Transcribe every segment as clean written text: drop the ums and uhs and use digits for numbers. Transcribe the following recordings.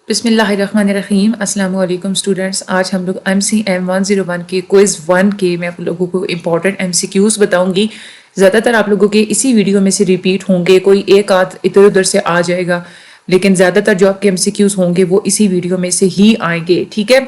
بسم اللہ الرحمن الرحیم. السلام علیکم اسٹوڈنٹس. آج ہم لوگ MCM 101 کے کوئز 1 کے میں آپ لوگوں کو امپورٹنٹ MCQs بتاؤں گی. زیادہ تر آپ لوگوں کے اسی ویڈیو میں سے ریپیٹ ہوں گے, کوئی ایک آدھ ادھر ادھر سے آ جائے گا, لیکن زیادہ تر جو آپ کے MCQs ہوں گے وہ اسی ویڈیو میں سے ہی آئیں گے. ٹھیک ہے,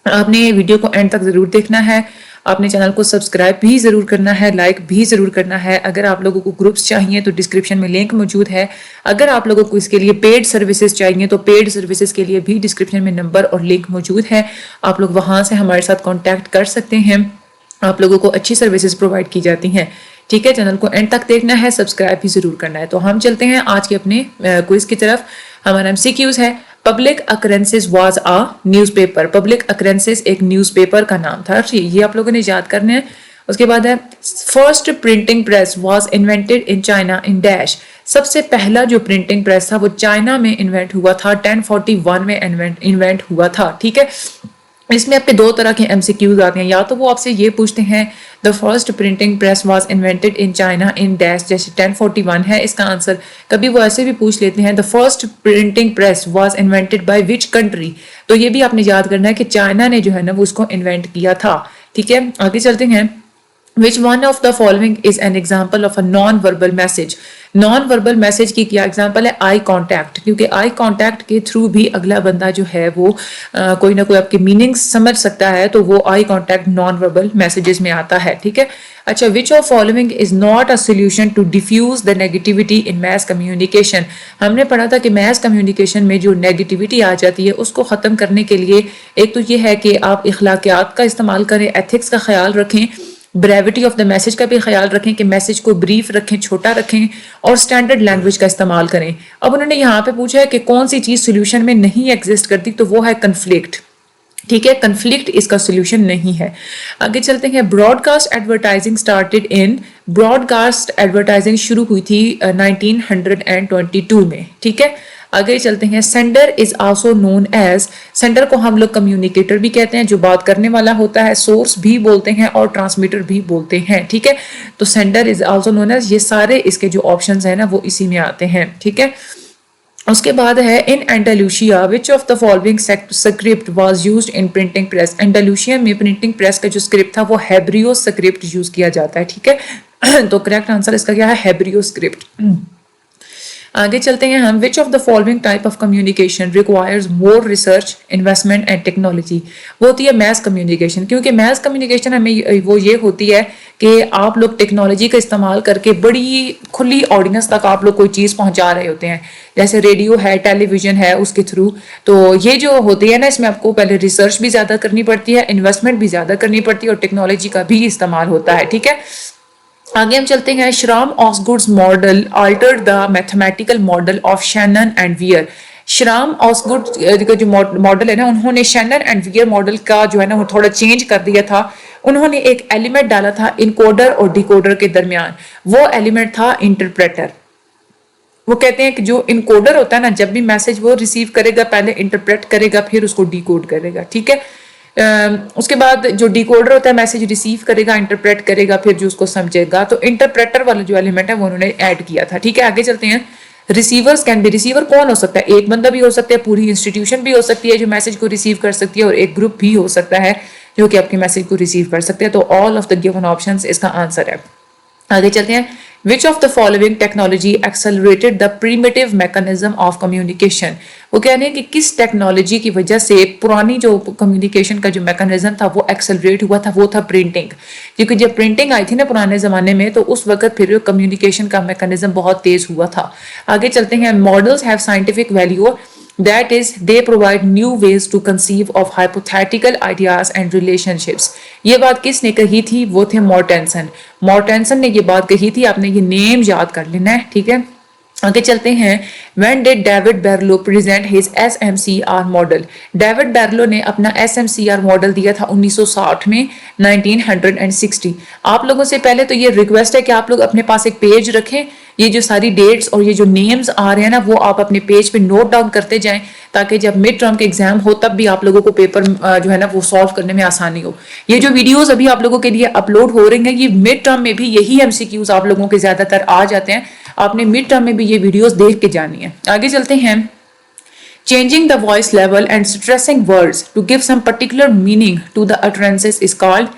آپ نے ویڈیو کو اینڈ تک ضرور دیکھنا ہے. آپ نے چینل کو سبسکرائب بھی ضرور کرنا ہے, لائک بھی ضرور کرنا ہے. اگر آپ لوگوں کو گروپس چاہیے تو ڈسکرپشن میں لنک موجود ہے. اگر آپ لوگوں کو اس کے لیے پیڈ سروسز چاہیے تو پیڈ سروسز کے لیے بھی ڈسکرپشن میں نمبر اور لنک موجود ہے. آپ لوگ وہاں سے ہمارے ساتھ کانٹیکٹ کر سکتے ہیں. آپ لوگوں کو اچھی سروسز پرووائڈ کی جاتی ہیں. ٹھیک ہے, چینل کو اینڈ تک دیکھنا ہے, سبسکرائب بھی ضرور کرنا ہے. تو ہم چلتے ہیں آج کے اپنے کوئز کی طرف. ہمارا MCQs ہے Public Occurrences was a newspaper. Public Occurrences ایک نیوز پیپر کا نام تھا, یہ آپ لوگوں نے یاد کرنا ہے. اس کے بعد ہے first printing press was invented in China in dash. سب سے پہلا جو پرنٹنگ پریس تھا وہ چائنا میں انوینٹ ہوا تھا, 1041 میں انوینٹ ہوا تھا. ٹھیک ہے, اس میں آپ کے دو طرح کے MCQs آتے ہیں. یا تو وہ آپ سے یہ پوچھتے ہیں the first printing press was invented in China in dash, جیسے 1041 ہے اس کا آنسر. کبھی وہ ایسے بھی پوچھ لیتے ہیں the first printing press was invented by which country. تو یہ بھی آپ نے یاد کرنا ہے کہ چائنا نے جو ہے نا وہ اس کو انوینٹ کیا تھا. ٹھیک ہے, آگے چلتے ہیں. Which one of the following is an example of a non-verbal message. Non-verbal message کی کیا example ہے؟ آئی کانٹیکٹ, کیونکہ آئی کانٹیکٹ کے تھرو بھی اگلا بندہ جو ہے وہ کوئی نہ کوئی آپ کے میننگ سمجھ سکتا ہے, تو وہ آئی کانٹیکٹ non-verbal messages میں آتا ہے. ٹھیک ہے, اچھا, which of following is not a solution to diffuse the negativity in mass communication. ہم نے پڑھا تھا کہ mass communication میں جو نیگیٹیوٹی آ جاتی ہے اس کو ختم کرنے کے لیے ایک تو یہ ہے کہ آپ اخلاقیات کا استعمال کریں, ایتھکس کا خیال رکھیں, بریوٹی آف دا میسج کا بھی خیال رکھیں کہ میسج کو بریف رکھیں, چھوٹا رکھیں, اور اسٹینڈرڈ لینگویج کا استعمال کریں. اب انہوں نے یہاں پہ پوچھا ہے کہ کون سی چیز سولوشن میں نہیں ایگزسٹ کرتی, تو وہ ہے کنفلکٹ. ٹھیک ہے, کنفلکٹ اس کا سولوشن نہیں ہے. آگے چلتے ہیں. Broadcast advertising started in. Broadcast advertising شروع ہوئی تھی 1922 میں. ٹھیک ہے, آگے چلتے ہیں. Sender is also known as. Sender کو ہم لوگ کمیونیکیٹر بھی کہتے ہیں, جو بات کرنے والا ہوتا ہے, سورس بھی بولتے ہیں اور ٹرانسمیٹر بھی بولتے ہیں. ٹھیک ہے, تو sender is also known as, یہ سارے اس کے جو آپشنز ہیں نا وہ اسی میں آتے ہیں. ٹھیک ہے, اس کے بعد ہے in Andalusia which of the following script was used in printing press. Andalusia میں پرنٹنگ پریس کا جو اسکرپٹ تھا وہ ہیبریو سکرپٹ یوز کیا جاتا ہے. ٹھیک ہے, تو کریکٹ آنسر اس کا کیا ہے؟ Hebrew script. آگے چلتے ہیں ہم. وچ of the following type of communication requires more research investment and technology. وہ ہوتی ہے میس کمیونیکیشن, کیونکہ میس کمیونیکیشن ہمیں وہ یہ ہوتی ہے کہ آپ لوگ ٹیکنالوجی کا استعمال کر کے بڑی کھلی آڈینس تک آپ لوگ کوئی چیز پہنچا رہے ہوتے ہیں, جیسے ریڈیو ہے, ٹیلی ویژن ہے, اس کے تھرو. تو یہ جو ہوتی ہے نا, اس میں آپ کو پہلے ریسرچ بھی زیادہ کرنی پڑتی ہے, انویسٹمنٹ بھی زیادہ کرنی پڑتی ہے, اور ٹیکنالوجی کا بھی استعمال ہوتا ہے. ٹھیک ہے, آگے ہم چلتے ہیں. Schramm Osgood's model altered the mathematical model of Shannon and Weaver. Schramm Osgood کا جو ماڈل ہے نا, انہوں نے شینن اینڈ ویئر ماڈل کا جو ہے نا وہ تھوڑا چینج کر دیا تھا. انہوں نے ایک ایلیمنٹ ڈالا تھا انکوڈر اور ڈیکوڈر کے درمیان. وہ ایلیمنٹ تھا انٹرپریٹر. وہ کہتے ہیں کہ جو انکوڈر ہوتا ہے نا, جب بھی میسج وہ ریسیو کرے گا پہلے انٹرپریٹ کرے گا, پھر اس کو ڈیکوڈ کرے گا. ٹھیک ہے, اس کے بعد جو ڈیکوڈر ہوتا ہے میسج ریسیو کرے گا, انٹرپریٹ کرے گا, پھر جو اس کو سمجھے گا. تو انٹرپریٹر والا جو ایلیمنٹ ہے وہ انہوں نے ایڈ کیا تھا. ٹھیک ہے, آگے چلتے ہیں. Receivers can be. ریسیور کون ہو سکتا ہے؟ ایک بندہ بھی ہو سکتا ہے, پوری انسٹیٹیوشن بھی ہو سکتی ہے جو میسج کو ریسیو کر سکتی ہے, اور ایک گروپ بھی ہو سکتا ہے جو کہ آپ کے میسج کو ریسیو کر سکتے ہیں. تو all of the given options اس کا آنسر ہے. آگے چلتے ہیں. Which of the following technology accelerated the primitive mechanism of communication. وہ کہہ رہے ہیں کہ کس ٹیکنالوجی کی وجہ سے پرانی جو کمیونیکیشن کا جو میکانزم تھا وہ ایکسلریٹ ہوا تھا, وہ تھا پرنٹنگ. کیونکہ جب پرنٹنگ آئی تھی نا پرانے زمانے میں, تو اس وقت پھر کمیونیکیشن کا میکانزم بہت تیز ہوا تھا. آگے چلتے ہیں. Models have scientific value. That is, they provide new ways to conceive of hypothetical ideas and relationships. یہ بات کس نے کہی تھی؟ وہ تھے مورٹینسن. مورٹینسن نے یہ بات کہی تھی, آپ نے یہ نیم یاد کر لینا ہے. ٹھیک ہے, آگے چلتے ہیں. When did David Berlow present his SMCR model? David Berlo نے اپنا SMCR ماڈل دیا تھا 1960 میں, 1960. آپ لوگوں سے پہلے تو یہ ریکویسٹ ہے کہ آپ لوگ اپنے پاس ایک پیج رکھیں. یہ جو ساری ڈیٹس اور یہ جو نیمز آ رہے ہیں نا, وہ آپ اپنے پیج پہ نوٹ ڈاؤن کرتے جائیں, تاکہ جب مڈ ٹرم کے ایگزام ہو تب بھی آپ لوگوں کو پیپر جو ہے نا وہ سالو کرنے میں آسانی ہو. یہ جو ویڈیوز ابھی آپ لوگوں کے لیے اپلوڈ ہو رہی ہیں, یہ مڈ ٹرم میں بھی یہی MCQs آپ لوگوں کے زیادہ تر آ جاتے ہیں. آپ نے مڈ ٹرم میں بھی یہ ویڈیوز دیکھ کے جانی ہے. آگے چلتے ہیں. Changing the voice level and stressing words to give some particular meaning to the utterances is called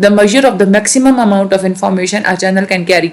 The measure of the maximum amount of information a channel can carry.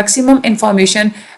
maximum information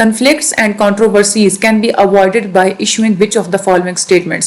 Conflicts and controversies can be avoided by issuing which of the following statements?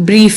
brief,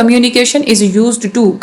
Communication is used to.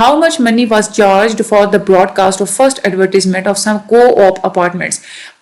How much money was charged for the broadcast of first advertisement of some co-op apartments?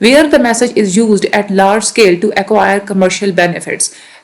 Where the message is used at large scale to acquire commercial benefits.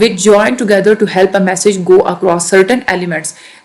which join together to help a message go across certain elements.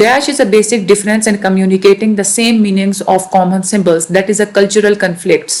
Dash is a basic difference in communicating the same meanings of common symbols. That is a cultural conflicts.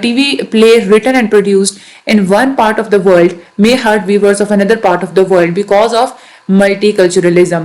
TV play written and produced in one part of the world may hurt viewers of another part of the world because of multiculturalism.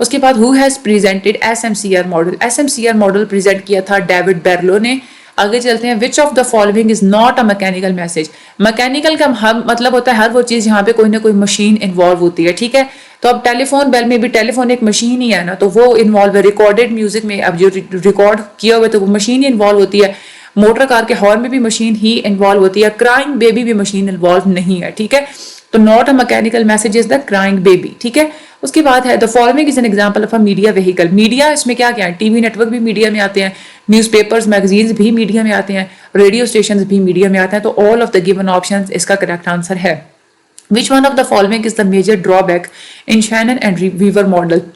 اس کے بعد who has presented SMCR model. SMCR model present کیا تھا David Berlo نے. آگے چلتے ہیں which of the following is not a mechanical message. Mechanical کا مطلب ہوتا ہے ہر وہ چیز جہاں پہ کوئی نہ کوئی مشین انوالو ہوتی ہے, ٹھیک ہے. تو اب ٹیلی فون بیل میں بھی ٹیلی فون ایک مشین ہی ہے نا, تو وہ انوالو ہے. ریکارڈیڈ میوزک میں اب جو ریکارڈ کیا ہوا ہے تو وہ مشین ہی انوالو ہوتی ہے. موٹر کار کے ہارن میں بھی مشین ہی انوالو ہوتی ہے. کرائنگ بیبی بھی مشین انوالو نہیں ہے, ٹھیک ہے. تو not a mechanical message is the crying baby, ٹھیک ہے. اس کے بعد ہے the following is an example of a media vehicle. Media اس میں کیا کیا ہے, ٹی وی نیٹ ورک بھی میڈیا میں آتے ہیں, نیوز پیپرز میگزینز بھی میڈیا میں آتے ہیں, ریڈیو اسٹیشنز بھی میڈیا میں آتے ہیں. تو all of the given options اس کا کریکٹ آنسر ہے. Which one of the following is the major drawback in Shannon and Weaver model?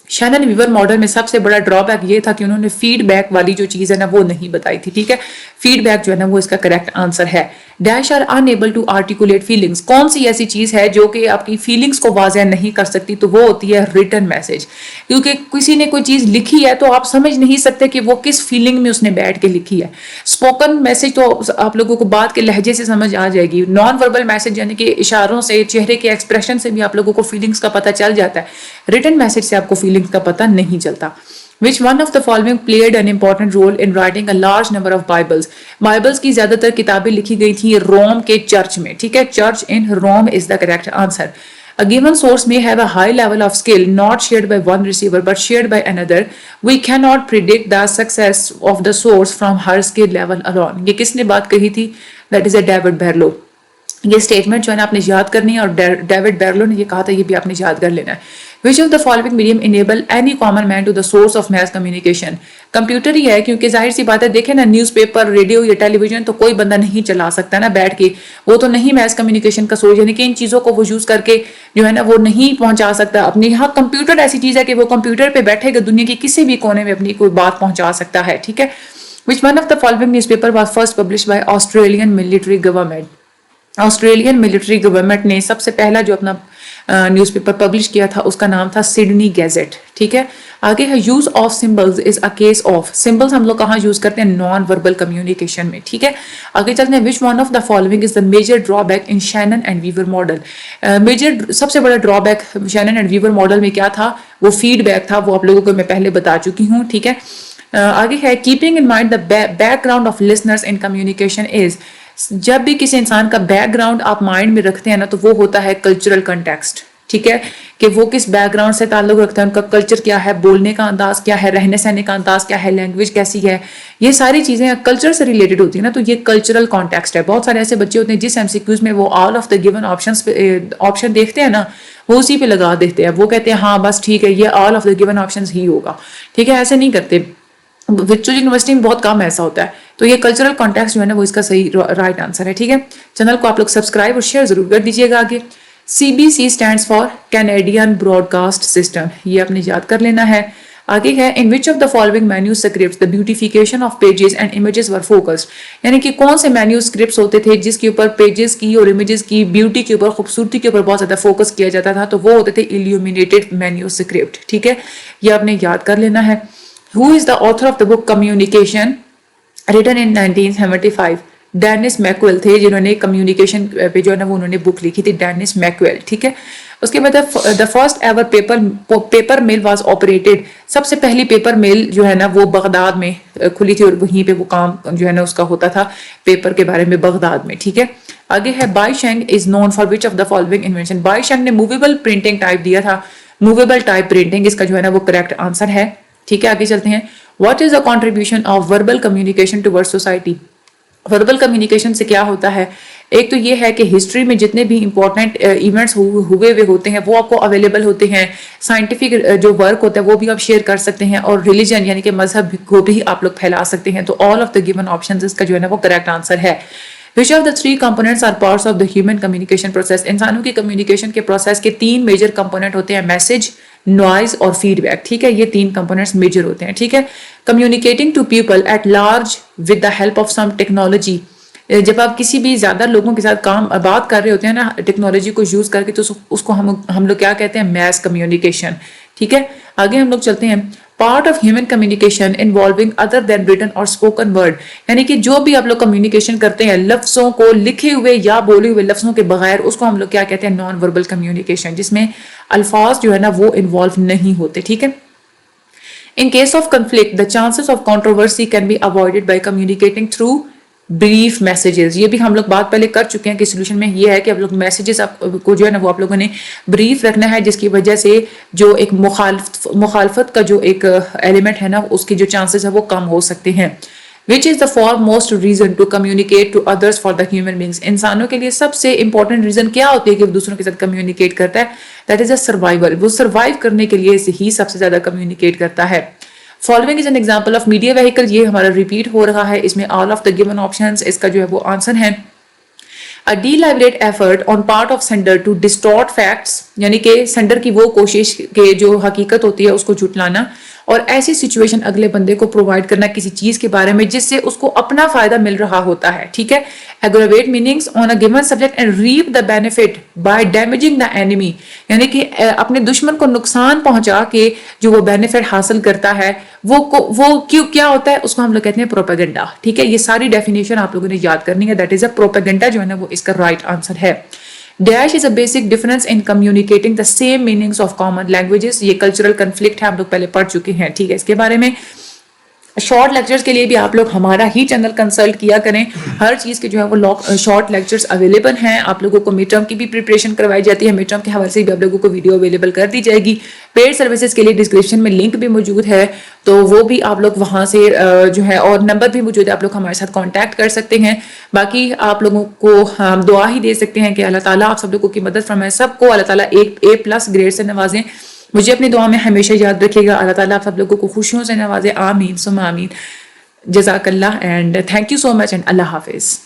Shannon Weaver model میں سب سے بڑا ڈرا بیک یہ تھا کہ انہوں نے فیڈ بیک والی جو چیز ہے نا وہ نہیں بتائی تھی, ٹھیک ہے. فیڈ بیک جو ہے نا وہ اس کا کریکٹ آنسر ہے. Dash are unable to articulate feelings. کون سی ایسی چیز ہے جو کہ آپ کی فیلنگس کو واضح نہیں کر سکتی, تو وہ ہوتی ہے ریٹن میسج. کیونکہ کسی نے کوئی چیز لکھی ہے تو آپ سمجھ نہیں سکتے کہ وہ کس فیلنگ میں اس نے بیٹھ کے لکھی ہے. اسپوکن میسج تو آپ لوگوں کو بات کے لہجے سے سمجھ آ جائے گی. نان وربل میسج یعنی کہ اشاروں سے, چہرے کے ایکسپریشن سے بھی آپ لوگوں کو فیلنگس کا پتہ چل جاتا ہے. ریٹن میسج سے آپ کو فیلنگس کا پتہ نہیں چلتا. Which one of the following played an important role in writing a large number of Bibles? Bibles کی زیادہ تر کتابیں لکھی گئی تھی روم کے چرچ میں, ٹھیک ہے. Church in Rome is the correct answer. A given source may have a high level of skill not shared by one receiver but shared by another. We cannot predict the success of the source from her skill level alone. یہ کس نے بات کہی تھی؟ That is a David Berlow. یہ statement جو ہے نا آپ نے یاد کرنی ہے, اور ڈیوڈ بیرلو نے یہ کہا تھا یہ بھی آپ نے یاد کر لینا ہے. Which of the following medium enable any common man to the source of mass communication? Computer ہی ہے, کیونکہ ظاہر سی بات ہے, دیکھیں نا نیوز پیپر, ریڈیو یا ٹیلی ویژن تو کوئی بندہ نہیں چلا سکتا نا بیٹھ کے, وہ تو نہیں میس کمیونیکیشن کا سورس, یعنی کہ ان چیزوں کو وہ یوز کر کے جو ہے نا وہ نہیں پہنچا سکتا اپنی. یہاں کمپیوٹر ایسی چیز ہے کہ وہ کمپیوٹر پہ بیٹھے گا دنیا کے کسی بھی کونے میں اپنی کوئی بات پہنچا سکتا ہے, ٹھیک ہے. Which one of the following newspaper was first published by Australian military government? Australian military government نے سب سے پہلا جو اپنا نیوز پیپر پبلش کیا تھا اس کا نام تھا سڈنی گیزٹ, ٹھیک ہے. آگے ہے use of symbols is a case of. Symbols ہم لوگ کہاں یوز کرتے ہیں؟ نان وربل کمیونیکیشن میں, ٹھیک ہے. آگے چلتے ہیں which one of the following is the major drawback in Shannon and Weaver model. Major سب سے بڑا drawback Shannon and Weaver model میں کیا تھا؟ وہ فیڈ بیک تھا. وہ آپ لوگوں کو میں پہلے بتا چکی ہوں, ٹھیک ہے. آگے ہے keeping in mind the back ground of listeners in communication is. جب بھی کسی انسان کا بیک گراؤنڈ آپ مائنڈ میں رکھتے ہیں نا تو وہ ہوتا ہے کلچرل کنٹیکسٹ, ٹھیک ہے. کہ وہ کس بیک گراؤنڈ سے تعلق رکھتا ہے, ان کا کلچر کیا ہے, بولنے کا انداز کیا ہے, رہنے سہنے کا انداز کیا ہے, لینگویج کیسی ہے, یہ ساری چیزیں کلچر سے ریلیٹڈ ہوتی ہیں نا, تو یہ کلچرل کانٹیکسٹ ہے. بہت سارے ایسے بچے ہوتے ہیں جس MCQs میں وہ آل آف دا گیون آپشن دیکھتے ہیں نا, وہ اسی پہ لگا دیتے ہیں, وہ کہتے ہیں ہاں بس ٹھیک ہے یہ all of the given options ہی ہوگا, ٹھیک ہے. ایسے نہیں کرتے, ورچوئل یونیورسٹی میں بہت کم ایسا ہوتا ہے. تو یہ کلچرل کانٹیکسٹ جو ہے نا وہ اس کا صحیح رائٹ آنسر ہے, ٹھیک ہے. چینل کو آپ لوگ سبسکرائب اور شیئر ضرور کر دیجیے گا. آگے CBC stands for Canadian broadcast system, یہ آپ نے یاد کر لینا ہے. آگے ہے in which of the following manuscripts the beautification of pages and images were focused. یعنی کہ کون سے مینیوسکرپٹس ہوتے تھے جس کے اوپر پیجز کی اور امیجز کی بیوٹی کے اوپر, خوبصورتی کے اوپر بہت زیادہ فوکس کیا جاتا تھا, تو وہ ہوتے تھے ایلیومینیٹڈ مینیوسکرپٹ, ٹھیک ہے. یہ آپ نے یاد کر لینا ہے. Who is the author of the book Communication written in 1975? Dennis میکویل تھے جنہوں نے کمیونیکیشن پہ جو ہے نا وہ انہوں نے بک لکھی تھی, ڈینس میکویل, ٹھیک ہے. اس کے بعد دا فرسٹ ایور پیپر مل واز آپریٹڈ. سب سے پہلی پیپر مل جو ہے نا وہ بغداد میں کھلی تھی, اور وہیں پہ وہ کام جو ہے نا اس کا ہوتا تھا پیپر کے بارے میں بغداد میں, ٹھیک ہے. آگے ہے Bi Sheng is known for which of the following invention. Bi Sheng نے موویبل پرنٹنگ ٹائپ دیا تھا, موویبل ٹائپ پرنٹنگ اس کا جو ہے نا وہ کریکٹ آنسر ہے, ٹھیک ہے. آگے چلتے ہیں. What is the contribution of verbal communication toward society. Verbal communication سے کیا ہوتا ہے؟ ایک تو یہ ہے کہ ہسٹری میں جتنے بھی امپورٹنٹ ایونٹس ہوئے ہوتے ہیں وہ آپ کو اویلیبل ہوتے ہیں. سائنٹیفک جو ورک ہوتا ہے وہ بھی آپ شیئر کر سکتے ہیں, اور ریلیجن یعنی کہ مذہب کو بھی آپ لوگ پھیلا سکتے ہیں. تو all of the given options اس کا جو ہے نا وہ کریکٹ آنسر ہے. Which of the three components are parts of the human communication process? انسانوں کی کمیونیکیشن کے پروسیس کے 3 میجر کمپوننٹ ہوتے ہیں, میسج, نوائز اور فیڈ بیک, ٹھیک ہے. یہ 3 کمپوننٹس میجر ہوتے ہیں, ٹھیک ہے. Communicating to people at large with the help of some technology. جب آپ کسی بھی زیادہ لوگوں کے ساتھ بات کر رہے ہوتے ہیں نا ٹیکنالوجی کو یوز کر کے, تو اس کو ہم لوگ کیا کہتے ہیں؟ میس کمیونیکیشن, ٹھیک ہے. آگے ہم لوگ چلتے ہیں. Part of human communication involving other than written اور اسپوکن ورڈ, یعنی کہ جو بھی آپ لوگ کمیونیکیشن کرتے ہیں لفظوں کو لکھے ہوئے یا بولے ہوئے لفظوں کے بغیر, اس کو ہم لوگ کیا کہتے ہیں, نان وربل کمیونیکیشن, جس میں الفاظ جو ہے نا وہ انوالو نہیں ہوتے. ٹھیک ہے. In case of conflict, the chances of controversy can be avoided by communicating through brief messages. یہ بھی ہم لوگ بات پہلے کر چکے ہیں کہ سولوشن میں یہ ہے کہ آپ لوگ میسیجز کو جو ہے نا وہ آپ لوگوں نے بریف رکھنا ہے, جس کی وجہ سے جو ایک مخالفت کا جو ایک ایلیمنٹ ہے نا اس کی جو چانسز ہے وہ کم ہو سکتے ہیں. Which is the foremost reason to communicate to others for the human beings. انسانوں کے لیے سب سے امپورٹنٹ ریزن کیا ہوتی ہے کہ وہ دوسروں کے ساتھ کمیونیکیٹ کرتا ہے؟ That is a survival. وہ سروائیو کرنے کے لیے ہی سب سے زیادہ کمیونیکیٹ کرتا ہے. Following is an example of media vehicle. یہ ہمارا ریپیٹ ہو رہا ہے, اس میں all of the given options, اس کا جو ہے وہ آنسر ہے. A deliberate effort on part of sender to distort facts, یعنی کہ سینڈر کی وہ کوشش کہ جو حقیقت ہوتی ہے اس کو جھٹلانا, اور ایسی سچویشن اگلے بندے کو پرووائڈ کرنا کسی چیز کے بارے میں جس سے اس کو اپنا فائدہ مل رہا ہوتا ہے. ٹھیک ہے. aggravate meanings on a given subject and reap the benefit by damaging the enemy, یعنی کہ اپنے دشمن کو نقصان پہنچا کے جو وہ بینیفٹ حاصل کرتا ہے وہ کیوں کیا ہوتا ہے, اس کو ہم لوگ کہتے ہیں پروپیگنڈا. ٹھیک ہے. یہ ساری ڈیفینیشن آپ لوگوں نے یاد کرنی ہے. دیٹ از اے پروپیگنڈا جو ہے نا وہ اس کا رائٹ آنسر ہے. Dash is a basic difference in communicating the same meanings of common languages. یہ کلچرل کنفلکٹ ہے, ہم لوگ پہلے پڑھ چکے ہیں. ٹھیک ہے. اس کے بارے میں شارٹ لیکچرز کے لیے بھی آپ لوگ ہمارا ہی چینل کنسلٹ کیا کریں. ہر چیز کے جو ہے وہ شارٹ لیکچرز اویلیبل ہیں. آپ لوگوں کو مڈ ٹرم کی بھی پریپریشن کروائی جاتی ہے, مڈ ٹرم کے حوالے سے بھی آپ لوگوں کو ویڈیو اویلیبل کر دی جائے گی. پیڈ سروسز کے لیے ڈسکرپشن میں لنک بھی موجود ہے, تو وہ بھی آپ لوگ وہاں سے جو ہے, اور نمبر بھی موجود ہے, آپ لوگ ہمارے ساتھ کانٹیکٹ کر سکتے ہیں. باقی آپ لوگوں کو ہم دعا ہی دے سکتے ہیں کہ اللہ تعالیٰ آپ سب لوگوں کی مدد فرمائے, سب کو اللہ تعالیٰ A+ گریڈ سے نوازیں. مجھے اپنی دعا میں ہمیشہ یاد رکھے گا. اللہ تعالیٰ آپ سب لوگوں کو خوشیوں سے نوازے. آمین ثم آمین. جزاک اللہ and thank you so much and اللہ حافظ.